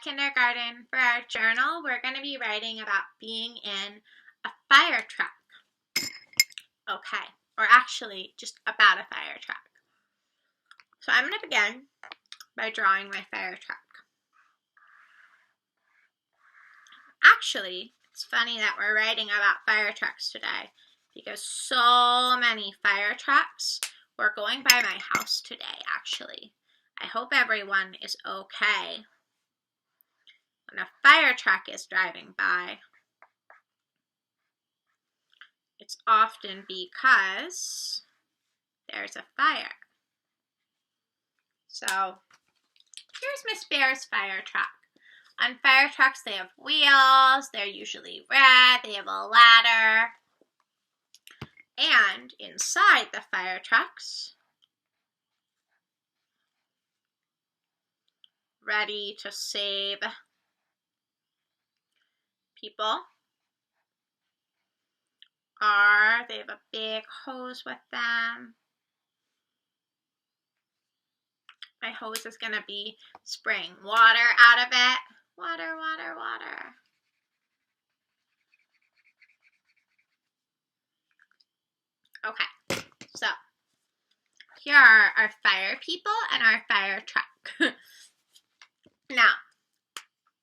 at kindergarten. For our journal, we're going to be writing about being in a fire truck. Okay, or actually just about a fire truck. So I'm going to begin by drawing my fire truck. Actually, it's funny that we're writing about fire trucks today because so many fire trucks were going by my house today, actually. I hope everyone is okay when a fire truck is driving by. It's often because there's a fire. So here's Miss Bear's fire truck. On fire trucks, they have wheels. They're usually red. They have a ladder. And inside the fire trucks, ready to save people, they have a big hose with them. My hose is going to be spraying water out of it. Water, water, water. Okay, so here are our fire people and our fire truck. Now,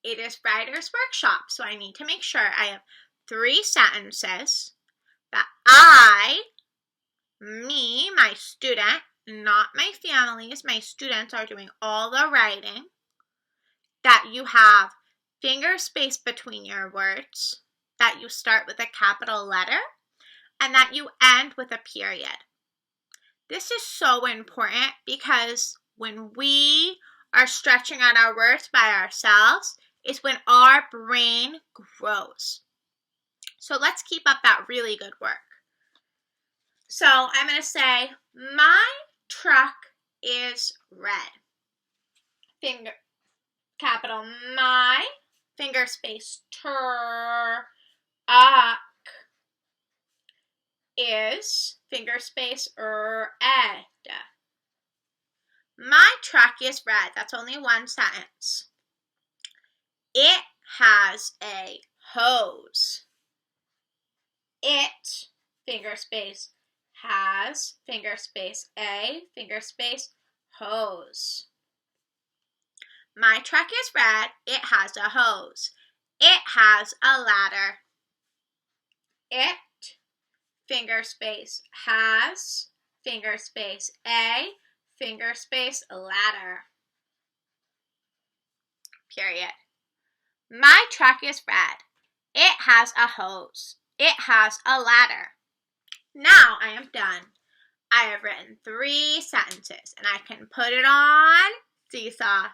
it is Writer's Workshop, so I need to make sure I have 3 sentences that me, my student, not my families, my students are doing all the writing, that you have finger space between your words, that you start with a capital letter, and that you end with a period. This is so important because when we are stretching out our words by ourselves, is when our brain grows. So let's keep up that really good work. So I'm going to say, my truck is red. Capital my, finger space truck is, finger space red. My truck is red. That's only one sentence. It has a hose. It, finger space, has, finger space a, finger space, hose. My truck is red. It has a hose. It has a ladder. It, finger space, has, finger space a, finger space, ladder. Period. My truck is red. It has a hose. It has a ladder. Now I am done. I have written 3 sentences and I can put it on Seesaw.